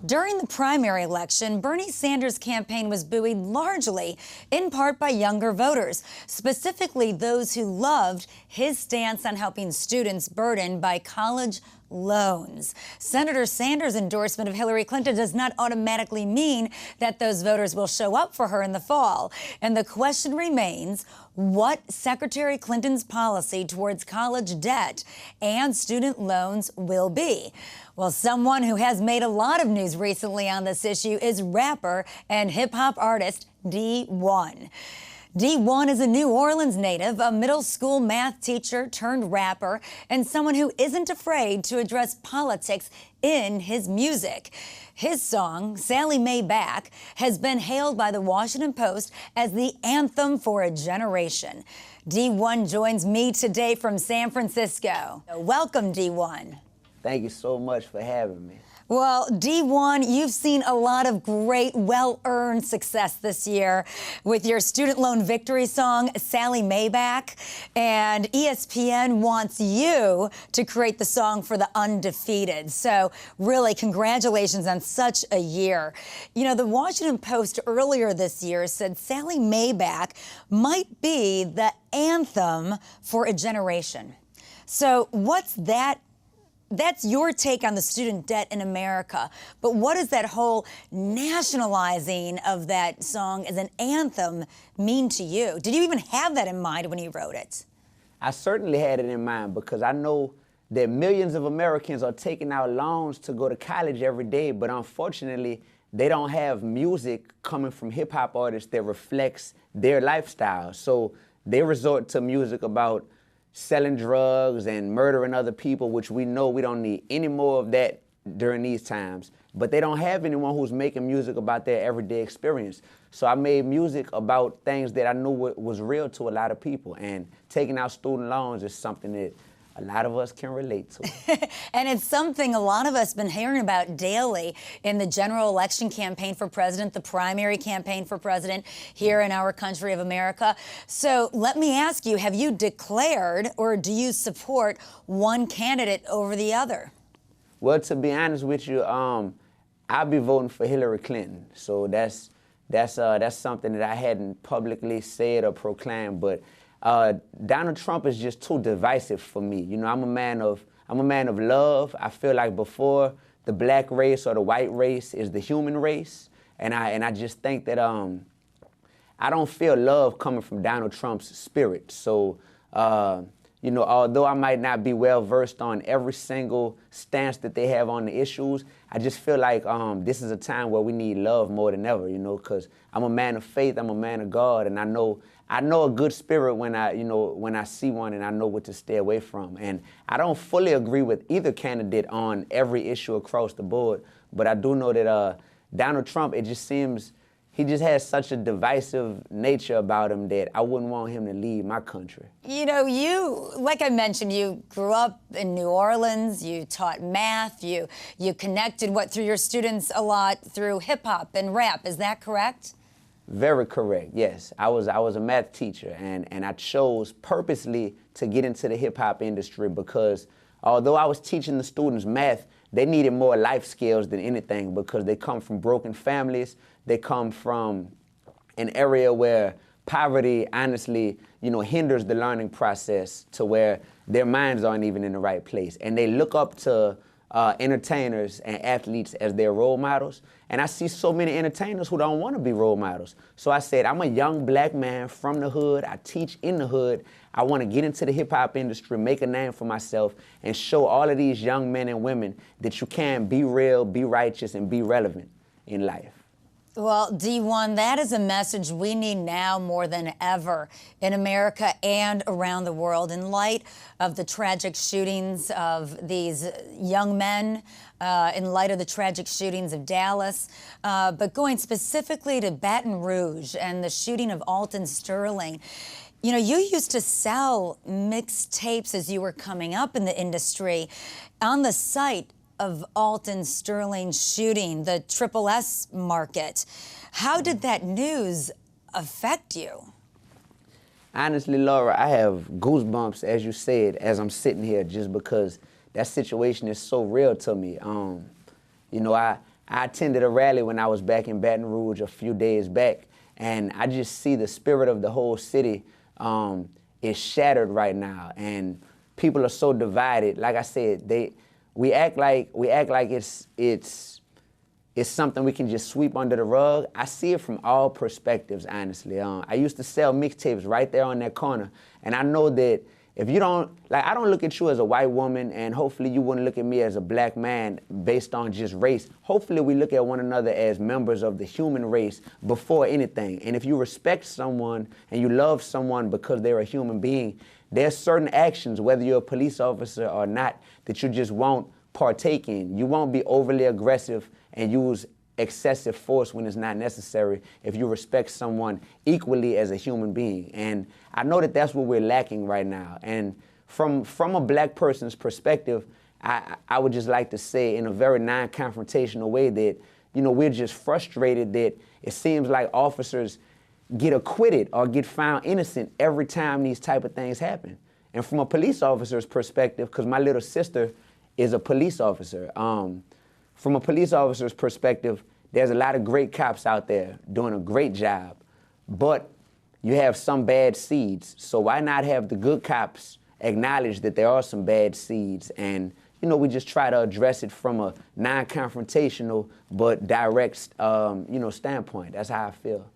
During the primary election, Bernie Sanders' campaign was buoyed largely in part by younger voters, specifically those who loved his stance on helping students burdened by college loans. Senator Sanders' endorsement of Hillary Clinton does not automatically mean that those voters will show up for her in the fall. And the question remains, what Secretary Clinton's policy towards college debt and student loans will be. Well, someone who has made a lot of news recently on this issue is rapper and hip-hop artist Dee-1. Dee-1 is a New Orleans native, a middle school math teacher turned rapper, and someone who isn't afraid to address politics in his music. His song, Sally Mae Back, has been hailed by the Washington Post as the anthem for a generation. Dee-1 joins me today from San Francisco. Welcome, Dee-1. Thank you so much for having me. Well, Dee-1, you've seen a lot of great, well-earned success this year with your student loan victory song, Sally Mae Back, and ESPN wants you to create the song for the undefeated. So really, congratulations on such a year. You know, the Washington Post earlier this year said Sally Mae Back might be the anthem for a generation. So what's that? That's your take on the student debt in America. But what does that whole nationalizing of that song as an anthem mean to you? Did you even have that in mind when you wrote it? I certainly had it in mind because I know that millions of Americans are taking out loans to go to college every day, but unfortunately, they don't have music coming from hip-hop artists that reflects their lifestyle. So they resort to music about selling drugs and murdering other people, which we know we don't need any more of that during these times. But they don't have anyone who's making music about their everyday experience. So I made music about things that I knew was real to a lot of people. And taking out student loans is something that a lot of us can relate to. And it's something a lot of us have been hearing about daily in the general election campaign for president, the primary campaign for president here in our country of America. So let me ask you, have you declared or do you support one candidate over the other? Well, to be honest with you, I'll be voting for Hillary Clinton. So that's something that I hadn't publicly said or proclaimed, but Donald Trump is just too divisive for me. You know, I'm a man of love. I feel like before the black race or the white race is the human race, and I just think that I don't feel love coming from Donald Trump's spirit. So you know, although I might not be well versed on every single stance that they have on the issues, I just feel like this is a time where we need love more than ever, you know, because I'm a man of faith, I'm a man of God, and I know a good spirit when I see one, and I know what to stay away from. And I don't fully agree with either candidate on every issue across the board, but I do know that Donald Trump, it just seems he just has such a divisive nature about him that I wouldn't want him to lead my country. You know, you, like I mentioned, you grew up in New Orleans, you taught math, you connected through your students a lot through hip hop and rap, is that correct? Very correct, yes. I was a math teacher, and I chose purposely to get into the hip hop industry because although I was teaching the students math, they needed more life skills than anything because they come from broken families. They come from an area where poverty, honestly, you know, hinders the learning process to where their minds aren't even in the right place. And they look up to entertainers and athletes as their role models. And I see so many entertainers who don't want to be role models. So I said, I'm a young black man from the hood. I teach in the hood. I want to get into the hip hop industry, make a name for myself, and show all of these young men and women that you can be real, be righteous, and be relevant in life. Well, Dee-1, that is a message we need now more than ever in America and around the world in light of the tragic shootings of these young men, in light of the tragic shootings of Dallas, but going specifically to Baton Rouge and the shooting of Alton Sterling. You know, you used to sell mixed tapes as you were coming up in the industry. On the site of Alton Sterling's shooting, the S market, how did that news affect you? Honestly, Laura, I have goosebumps, as you said, as I'm sitting here, just because that situation is so real to me. You know, I I attended a rally when I was back in Baton Rouge a few days back, and I just see the spirit of the whole city is shattered right now, and people are so divided. Like I said, we act like it's something we can just sweep under the rug. I see it from all perspectives, honestly. I used to sell mixtapes right there on that corner, and I know that if you don't, like, I don't look at you as a white woman, and hopefully you wouldn't look at me as a black man based on just race. Hopefully we look at one another as members of the human race before anything. And if you respect someone and you love someone because they're a human being, there's certain actions, whether you're a police officer or not, that you just won't partake in. You won't be overly aggressive and use excessive force when it's not necessary if you respect someone equally as a human being. And I know that that's what we're lacking right now. And from a black person's perspective, I would just like to say in a very non-confrontational way that, you know, we're just frustrated that it seems like officers get acquitted or get found innocent every time these type of things happen. And from a police officer's perspective, because my little sister is a police officer, from a police officer's perspective, there's a lot of great cops out there doing a great job, but you have some bad seeds. So why not have the good cops acknowledge that there are some bad seeds? And, you know, we just try to address it from a non-confrontational but direct, you know, standpoint. That's how I feel.